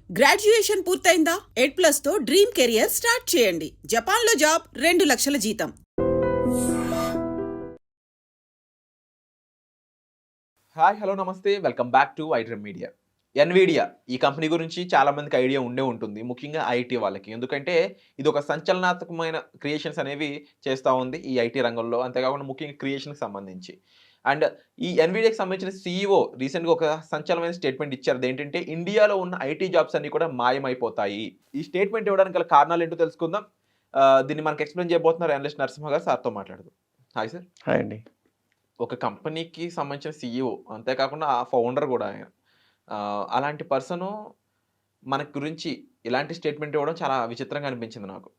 Graduation పూర్తయిందా? ఎడ్+ తో dream career start చేయండి. జపాన్లో జాబ్, 2 లక్షల జీతం. హాయ్ హలో నమస్తే welcome back to iDream media. Nvidia ఈ కంపెనీ గురించి చాలా మందికి ఐడియా ఉండే ఉంటుంది, ముఖ్యంగా ఐటీ వాళ్ళకి. ఎందుకంటే ఇది ఒక సంచలనాత్మకమైన క్రియేషన్స్ అనేవి చేస్తూ ఉంది ఈ ఐటీ రంగంలో, అంతేకాకుండా ముఖ్యంగా క్రియేషన్కి సంబంధించి. అండ్ ఈ ఎన్విడియాకి సంబంధించిన సీఈఓ రీసెంట్గా ఒక సంచలనమైన స్టేట్మెంట్ ఇచ్చారు. అదేంటంటే ఇండియాలో ఉన్న ఐటీ జాబ్స్ అన్ని కూడా మాయమైపోతాయి. ఈ స్టేట్మెంట్ ఇవ్వడానికి గల కారణాలు ఏంటో తెలుసుకుందాం. దీన్ని మనకు ఎక్స్ప్లెయిన్ చేయబోతున్నారు అనలిస్ట్ నరసింహ గారు. సార్తో మాట్లాడదు. Hi sir. హాయ్ అండి. ఒక కంపెనీకి సంబంధించిన సీఈఓ, అంతేకాకుండా ఆ ఫౌండర్ కూడా ఆయన, అలాంటి పర్సను మన గురించి ఇలాంటి స్టేట్మెంట్ ఇవ్వడం చాలా విచిత్రంగా అనిపించింది నాకు.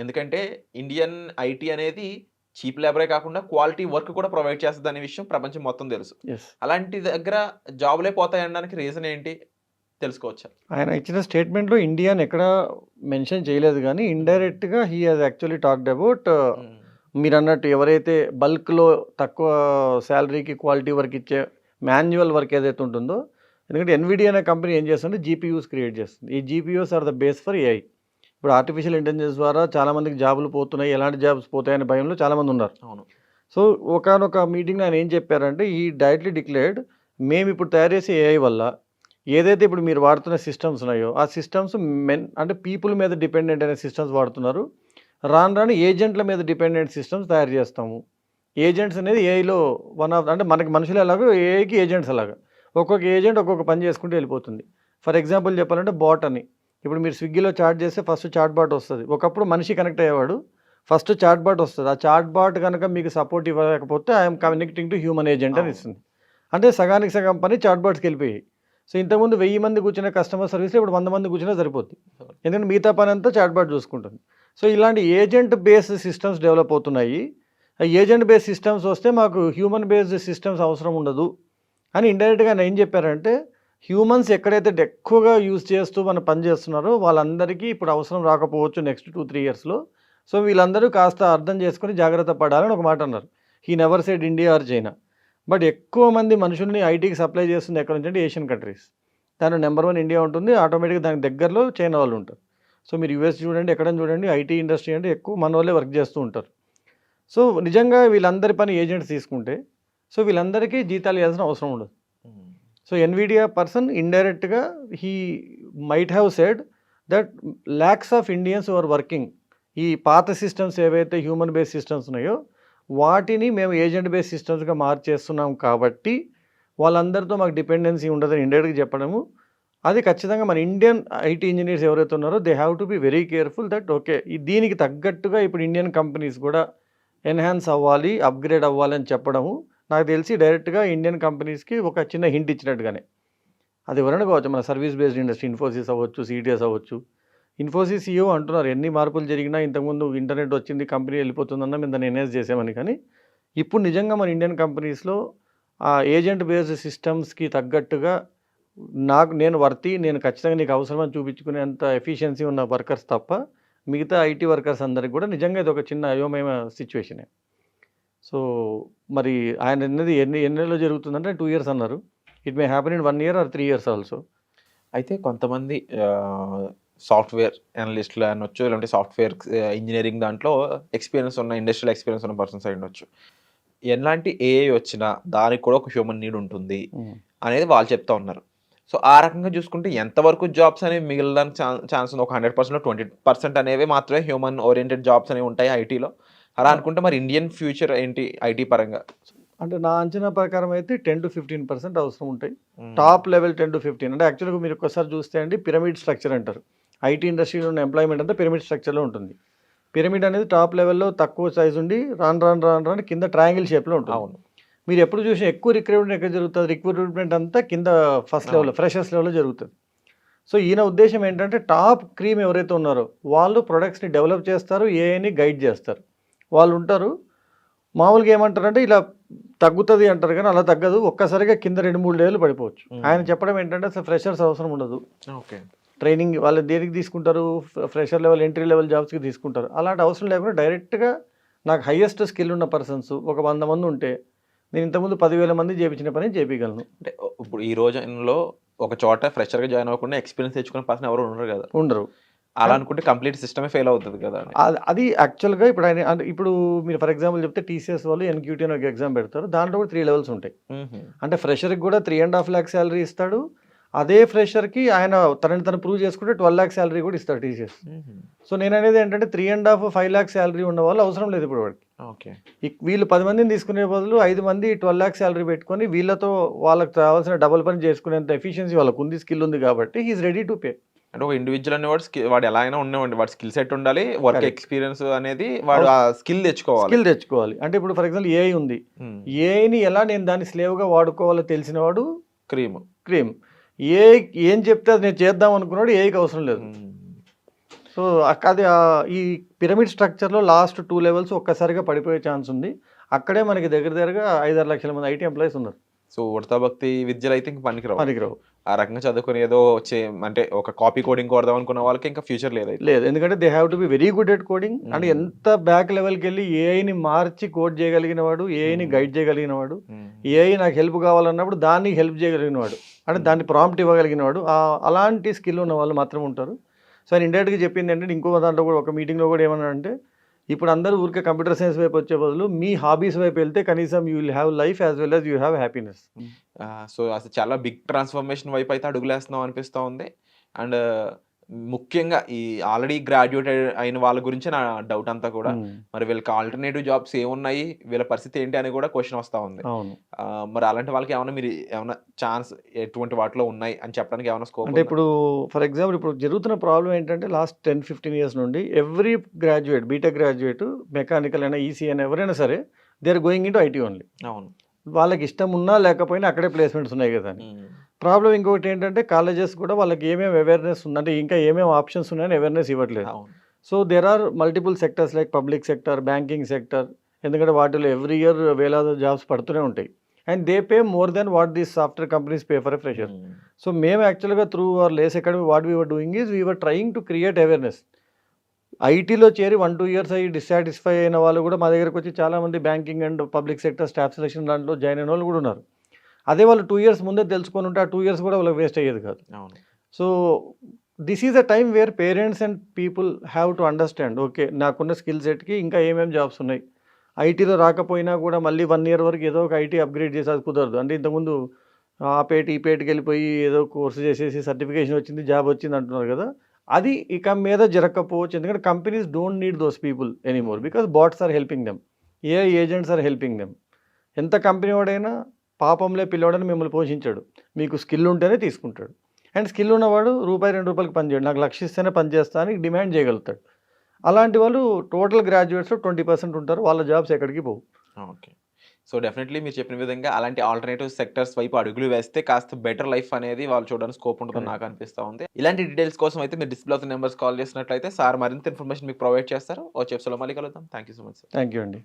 ఎందుకంటే ఇండియన్ ఐటీ అనేది చీప్ లేబరే కాకుండా క్వాలిటీ వర్క్ కూడా ప్రొవైడ్ చేస్తుంది అనే విషయం ప్రపంచం మొత్తం తెలుసు. అలాంటి దగ్గర జాబులే పోతాయి అనడానికి రీజన్ ఏంటి తెలుసుకోవచ్చా? ఆయన ఇచ్చిన స్టేట్మెంట్లో ఇండియాని ఎక్కడ మెన్షన్ చేయలేదు, కానీ ఇండైరెక్ట్గా he has actually talked about మీరు అన్నట్టు ఎవరైతే బల్క్లో తక్కువ శాలరీకి క్వాలిటీ వర్క్ ఇచ్చే మాన్యువల్ వర్క్ ఏదైతే ఉంటుందో. ఎందుకంటే ఎన్విడియా అనే కంపెనీ ఏం చేస్తుంటే జీపీయూస్ క్రియేట్ చేస్తుంది. ఈ GPUs are the base for AI. ఇప్పుడు ఆర్టిఫిషియల్ ఇంటెలిజెన్స్ ద్వారా చాలామందికి జాబులు పోతున్నాయి, ఎలాంటి జాబ్స్ పోతాయనే భయంలో చాలామంది ఉన్నారు. అవును. సో ఒకానొక మీటింగ్లో ఆయన ఏం చెప్పారంటే, ఈ డైరెక్ట్లీ డిక్లేర్డ్ మేము ఇప్పుడు తయారు చేసే ఏఐ వల్ల ఏదైతే ఇప్పుడు మీరు వాడుతున్న సిస్టమ్స్ ఉన్నాయో ఆ సిస్టమ్స్ అంటే పీపుల్ మీద డిపెండెంట్ అనే సిస్టమ్స్ వాడుతున్నారు. రాను రాను ఏజెంట్ల మీద డిపెండెంట్ సిస్టమ్స్ తయారు చేస్తాము. ఏజెంట్స్ అనేది ఏఐలో వన్ ఆఫ్, అంటే మనకి మనుషులు ఎలాగో ఏఐకి ఏజెంట్స్ అలాగా. ఒక్కొక్క ఏజెంట్ ఒక్కొక్క పని చేసుకుంటూ వెళ్ళిపోతుంది. ఫర్ ఎగ్జాంపుల్ చెప్పాలంటే బాట్ అని. ఇప్పుడు మీరు స్విగ్గీలో చాట్ చేస్తే ఫస్ట్ చాట్ బాట్ వస్తుంది. ఒకప్పుడు మనిషి కనెక్ట్ అయ్యేవాడు, ఫస్ట్ చాట్ బాట్ వస్తుంది. ఆ చాట్ బాట్ కనుక మీకు సపోర్ట్ ఇవ్వలేకపోతే I'm connecting to human agent అని ఇస్తుంది. అంటే సగానికి సగం పని చాట్ బాట్స్కి వెళ్ళిపోయాయి. సో ఇంతకుముందు 1000 మంది కూర్చునే కస్టమర్ సర్వీస్లో ఇప్పుడు 100 మంది కూర్చున్నా సరిపోద్ది. ఎందుకంటే మిగతా పని అంతా చాట్ బాట్ చూసుకుంటుంది. సో ఇలాంటి ఏజెంట్ బేస్డ్ సిస్టమ్స్ డెవలప్ అవుతున్నాయి. ఏజెంట్ బేస్డ్ సిస్టమ్స్ వస్తే మాకు హ్యూమన్ బేస్డ్ సిస్టమ్స్ అవసరం ఉండదు అని ఇండైరెక్ట్గా ఆయన ఏం చెప్పారంటే, హ్యూమన్స్ ఎక్కడైతే ఎక్కువగా యూజ్ చేస్తూ మనం పని చేస్తున్నారో వాళ్ళందరికీ ఇప్పుడు అవసరం రాకపోవచ్చు నెక్స్ట్ 2-3 ఇయర్స్లో. సో వీళ్ళందరూ కాస్త అర్థం చేసుకుని జాగ్రత్త పడాలని ఒక మాట అన్నారు. He never said India are China. But ఎక్కువ మంది మనుషుల్ని ఐటీకి సప్లై చేస్తుంది ఎక్కడ నుంచి అంటే ఏషియన్ కంట్రీస్. దాని నెంబర్ 1 ఇండియా ఉంటుంది, ఆటోమేటిక్గా దానికి దగ్గరలో చైనా వాళ్ళు ఉంటారు. సో మీరు యూఎస్ చూడండి, ఎక్కడైనా చూడండి, ఐటీ ఇండస్ట్రీ అంటే ఎక్కువ మన వాళ్ళే వర్క్ చేస్తూ ఉంటారు. సో నిజంగా వీళ్ళందరి పని ఏజెంట్స్ తీసుకుంటే సో వీళ్ళందరికీ జీతాలు ఇవ్వాల్సిన అవసరం ఉండదు. సో ఎన్విడియా పర్సన్ ఇండైరెక్ట్గా he might have said that lakhs of Indians are working ఈ పాత సిస్టమ్స్ ఏవైతే హ్యూమన్ బేస్డ్ సిస్టమ్స్ ఉన్నాయో వాటిని మేము ఏజెంట్ బేస్డ్ సిస్టమ్స్గా మార్చేస్తున్నాం కాబట్టి వాళ్ళందరితో మాకు డిపెండెన్సీ ఉండదని ఇండైరెక్ట్గా చెప్పడము. అది ఖచ్చితంగా మన ఇండియన్ ఐటీ ఇంజనీర్స్ ఎవరైతే ఉన్నారో they have to be very careful that okay దీనికి తగ్గట్టుగా ఇప్పుడు ఇండియన్ కంపెనీస్ కూడా ఎన్హాన్స్ అవ్వాలి, అప్గ్రేడ్ అవ్వాలి అని చెప్పడము నాకు తెలిసి డైరెక్ట్గా ఇండియన్ కంపెనీస్కి ఒక చిన్న హింట్ ఇచ్చినట్టుగానే. అది ఎవరైనా కావచ్చు, మన సర్వీస్ బేస్డ్ ఇండస్ట్రీ, ఇన్ఫోసిస్ అవ్వచ్చు, సిటిఎస్ అవ్వచ్చు. ఇన్ఫోసిస్ సీఈఓ అంటున్నారు ఎన్ని మార్పులు జరిగినా ఇంతకుముందు ఇంటర్నెట్ వచ్చింది కంపెనీ వెళ్ళిపోతుందన్న మేము దాన్ని ఎన్హాన్స్ చేసామని. కానీ ఇప్పుడు నిజంగా మన ఇండియన్ కంపెనీస్లో ఆ ఏజెంట్ బేస్డ్ సిస్టమ్స్కి తగ్గట్టుగా నేను ఖచ్చితంగా నీకు అవసరమని చూపించుకునేంత ఎఫిషియన్సీ ఉన్న వర్కర్స్ తప్ప మిగతా ఐటీ వర్కర్స్ అందరికి కూడా నిజంగా ఇది ఒక చిన్న అయోమయ సిచ్యువేషనే. సో మరి ఆయన అన్నది ఎన్ని నెలలో జరుగుతుందంటే 2 ఇయర్స్ అన్నారు. It may happen in 1 year are 3 years also. అయితే కొంతమంది సాఫ్ట్వేర్ అనలిస్టులు అనొచ్చు, లేదంటే సాఫ్ట్వేర్ ఇంజనీరింగ్ దాంట్లో ఎక్స్పీరియన్స్ ఉన్న, ఇండస్ట్రియల్ ఎక్స్పీరియన్స్ ఉన్న పర్సన్స్ అయి ఉండొచ్చు. ఎలాంటి ఏఐ వచ్చినా దానికి కూడా ఒక హ్యూమన్ నీడ్ ఉంటుంది అనేది వాళ్ళు చెప్తా ఉన్నారు. సో ఆ రకంగా చూసుకుంటే ఎంతవరకు జాబ్స్ అనేవి మిగలడానికి ఛాన్స్ ఉంది? ఒక 100%లో 20% అనేవి మాత్రమే హ్యూమన్ ఓరియంటెడ్ జాబ్స్ అనేవి ఉంటాయి ఐటీలో. అలా అనుకుంటే మరి ఇండియన్ ఫ్యూచర్ ఏంటి ఐటీ పరంగా? అంటే నా అంచనా ప్రకారం అయితే 10-15% అవసరం ఉంటాయి. Top level 10-15. అంటే యాక్చువల్గా మీరు ఒక్కసారి చూస్తే అండి పిరమిడ్ స్ట్రక్చర్ అంటారు. ఐటీ ఇండస్ట్రీలో ఉన్న ఎంప్లాయ్మెంట్ అంతా పిరమిడ్ స్ట్రక్చర్లో ఉంటుంది. పిరమిడ్ అనేది టాప్ లెవెల్లో తక్కువ సైజ్ ఉండి రాను కింద ట్రయాంగిల్ షేప్లో ఉంటుంది. అవును. మీరు ఎప్పుడు చూసినా ఎక్కువ రిక్రూట్మెంట్ ఎక్కడ జరుగుతుంది? రిక్రూట్మెంట్ అంతా కింద ఫస్ట్ లెవెల్లో ఫ్రెషర్స్ లెవెల్లో జరుగుతుంది. సో ఈయన ఉద్దేశం ఏంటంటే టాప్ క్రీమ్ ఎవరైతే ఉన్నారో వాళ్ళు ప్రొడక్ట్స్ని డెవలప్ చేస్తారు, ఏఐని గైడ్ చేస్తారు, వాళ్ళు ఉంటారు. మామూలుగా ఏమంటారంటే ఇలా తగ్గుతుంది అంటారు, కానీ అలా తగ్గదు. ఒక్కసారిగా కింద 2-3 లెవెల్ పడిపోవచ్చు. ఆయన చెప్పడం ఏంటంటే అసలు ఫ్రెషర్స్ అవసరం ఉండదు. ఓకే. ట్రైనింగ్ వాళ్ళు దేనికి తీసుకుంటారు? ఫ్రెషర్ లెవెల్, ఎంట్రీ లెవెల్ జాబ్స్కి తీసుకుంటారు. అలాంటి అవసరం లేకుండా డైరెక్ట్గా నాకు హైయెస్ట్ స్కిల్ ఉన్న పర్సన్స్ ఒక 100 మంది ఉంటే నేను ఇంతకుముందు 10,000 మంది చేయించిన పని చేయించగలను. అంటే ఇప్పుడు ఈ రోజుల్లో ఒక చోట ఫ్రెషర్గా జాయిన్ అవ్వకుండా ఎక్స్పీరియన్స్ తెచ్చుకున్న పర్సన్ ఎవరు ఉండరు కదా, ఉండరు. అలా అనుకుంటే కంప్లీట్ సిస్టమే ఫెయిల్ అవుతుంది కదా అని. అది యాక్చువల్‌గా ఇప్పుడు ఆయన అంటే ఇప్పుడు మీరు ఫర్ ఎగ్జాంపుల్ చెప్తే టీసీఎస్ వాళ్ళు ఎన్‌క్యూటీ అని ఒక ఎగ్జామ్ పెడతారు. దాంట్లో కూడా 3 లెవెల్స్ ఉంటాయి. అంటే ఫ్రెషర్‌కి కూడా 3.5 లాక్ సాలరీ ఇస్తాడు. అదే ఫ్రెషర్‌కి ఆయన తనని తను ప్రూవ్ చేసుకుంటే 12 లాక్ సాలరీ కూడా ఇస్తాడు టీసీఎస్. సో నేననేది ఏంటంటే 3.5, 5 లాక్ సాలరీ ఉన్న వాళ్ళు అవసరం లేదు ఇప్పుడు వాడికి. ఓకే. వీళ్ళు 10 మందిని తీసుకునే బదులు 5 మంది 12 లాక్ సాలరీ పెట్టుకొని వీళ్ళతో వాళ్ళకి కావాల్సిన డబుల్ పని చేసుకునేంత ఎఫిషియన్సీ వాళ్ళకు ఉంది, స్కిల్ ఉంది కాబట్టి he is ready to pay. అంటే ఒక ఇండివిజువల్ అనేవాడు వాడు ఎలా అయినా ఉండేవాడి, వాడు స్కిల్ సెట్ ఉండాలి, వర్క్ Correct. ఎక్స్పీరియన్స్ అనేది వాడు ఆ స్కిల్ తెచ్చుకోవాలి. స్కిల్ తెచ్చుకోవాలి. అంటే ఇప్పుడు ఫర్ ఎగ్జాంపుల్ ఏఐ ఉంది. ఏఐని ఎలా నేను దాన్ని స్లేవ్‌గా వాడుకోవాలో తెలిసినవాడు క్రీమ్. క్రీమ్. ఏఐ ఏం చెప్తే అది నేను చేద్దాం అనుకున్నాడు ఏఐకి అవసరం లేదు. సో అది ఈ పిరమిడ్ స్ట్రక్చర్‌లో లాస్ట్ 2 లెవెల్స్ ఒక్కసారిగా పడిపోయే ఛాన్స్ ఉంది. అక్కడే మనకి దగ్గరగా 5-6 లక్షల మంది ఐటీ ఎంప్లాయీస్ ఉన్నారు. సో ఉడతా భక్తి విద్యలు అయితే ఇంక పనికిరావు. పనికిరావు. ఆ రకంగా చదువుకుని ఏదో అంటే ఒక కాపీ కోడింగ్ కొడదాం అనుకున్న వాళ్ళకి ఇంకా ఫ్యూచర్ లేదు. లేదు, ఎందుకంటే they have to be very good at coding. అంటే ఎంత బ్యాక్ లెవెల్కి వెళ్ళి ఏఐని మార్చి కోడ్ చేయగలిగిన వాడు, ఏఐని గైడ్ చేయగలిగిన వాడు, ఏఐ నాకు హెల్ప్ కావాలన్నప్పుడు దాన్ని హెల్ప్ చేయగలిగిన వాడు, అంటే దాన్ని ప్రాంప్ట్ ఇవ్వగలిగిన వాడు, అలాంటి స్కిల్ ఉన్న వాళ్ళు మాత్రం ఉంటారు. సో ఆయన ఇండైరెక్ట్గా చెప్పింది ఏంటంటే ఇంకో దాంట్లో కూడా ఒక మీటింగ్లో కూడా ఏమన్నాడంటే ఇప్పుడు అందరూ ఊరికే కంప్యూటర్ సైన్స్ వైపు వచ్చే బదులు మీ హాబీస్ వైపు వెళ్తే కనీసం you will have life as well as you have happiness. So అసలు చాలా బిగ్ ట్రాన్స్ఫర్మేషన్ వైపు అయితే అడుగులేస్తున్నాం అనిపిస్తూ ఉంది. అండ్ ముఖ్యంగా ఈ ఆల్రెడీ గ్రాడ్యుయేట్ అయిన వాళ్ళ గురించి నా డౌట్ అంతా కూడా, మరి వీళ్ళకి ఆల్టర్నేటివ్ జాబ్స్ ఏమున్నాయి, వీళ్ళ పరిస్థితి ఏంటి అని కూడా క్వశ్చన్ వస్తూ ఉంది. అవును. మరి అలాంటి వాళ్ళకి ఏమైనా మీరు ఏమైనా ఛాన్స్ ఎటువంటి వాటిలో ఉన్నాయి అని చెప్పడానికి ఏమైనా స్కోప్? అంటే ఇప్పుడు ఫర్ ఎగ్జాంపుల్ ఇప్పుడు జరుగుతున్న ప్రాబ్లం ఏంటంటే లాస్ట్ 10-15 ఇయర్స్ నుండి every graduate, BTech graduate, mechanical అయినా ఈసీ అయినా ఎవరైనా సరే they are going into IT only. అవును. వాళ్ళకి ఇష్టం ఉన్నా లేకపోయినా అక్కడే ప్లేస్మెంట్స్ ఉన్నాయి కదా అని. ప్రాబ్లం ఇంకొకటి ఏంటంటే కాలేజెస్ కూడా వాళ్ళకి ఏమేమి అవేర్నెస్ ఉందంటే ఇంకా ఏమేమి ఆప్షన్స్ ఉన్నాయని అవేర్నెస్ ఇవ్వట్లేదు. So there are multiple sectors like public sector, banking sector, ఎందుకంటే వాటిలో ఎవ్రీ ఇయర్ వేలాది జాబ్స్ పడుతూనే ఉంటాయి. And they pay more than what these software companies pay for a fresher. So మేము యాక్చువల్గా through our Lace academy what we were doing is we were trying to create awareness. ఐటీలో చేరి 1-2 years అయ్యి dissatisfy అయిన వాళ్ళు కూడా మా దగ్గరకు వచ్చి చాలామంది banking and public sector staff selection దాంట్లో జాయిన్ అయిన వాళ్ళు కూడా ఉన్నారు. అదే వాళ్ళు 2 ఇయర్స్ ముందే తెలుసుకొని ఉంటే ఆ 2 ఇయర్స్ కూడా వాళ్ళకి వేస్ట్ అయ్యేది కాదు. So this is a time where parents and people have to understand, okay నాకున్న స్కిల్ సెట్కి ఇంకా ఏమేమి జాబ్స్ ఉన్నాయి. ఐటీలో రాకపోయినా కూడా మళ్ళీ 1 ఇయర్ వరకు ఏదో ఒక ఐటీ అప్గ్రేడ్ చేసి అది కుదరదు. అంటే ఇంతకుముందు ఆ పేట ఈ పేటకి వెళ్ళిపోయి ఏదో కోర్సు చేసేసి సర్టిఫికేషన్ వచ్చింది, జాబ్ వచ్చింది అంటున్నారు కదా, అది ఇక మీద జరగకపోవచ్చు. ఎందుకంటే companies don't need those people anymore because bots are helping them, AI agents are helping them. ఎంత కంపెనీ వాడైనా పాపంలే పిల్లవాడని మిమ్మల్ని పోషించాడు, మీకు స్కిల్ ఉంటేనే తీసుకుంటాడు. అండ్ స్కిల్ ఉన్నవాడు ₹2-2 పని చేయడు, నాకు లక్ష ఇస్తేనే పని చేస్తా అని డిమాండ్ చేయగలుగుతాడు. అలాంటి వాళ్ళు టోటల్ గ్రాడ్యుయేట్స్లో 20% ఉంటారు, వాళ్ళ జాబ్స్ ఎక్కడికి పోవు. ఓకే. సో డెఫినెట్లీ మీరు చెప్పిన విధంగా అలాంటి ఆల్టర్నేటివ్ సెక్టర్స్ వైపు అడుగులు వేస్తే కాస్త బెటర్ లైఫ్ అనేది వాళ్ళు చూడడానికి స్కోప్ ఉంటుందని నాకు అనిపిస్తూ ఉంది. ఇలాంటి డీటెయిల్స్ కోసం అయితే మీరు డిస్ప్లే అవుతున్న నెంబర్స్ కాల్ చేసినట్లయితే సార్ మరింత ఇన్ఫర్మేషన్ మీకు ప్రొవైడ్ చేస్తారు. వచ్చే ఎపిసోడ్లో మళ్ళీ కలుద్దాం. Thank you so much sir. Thank you అండి.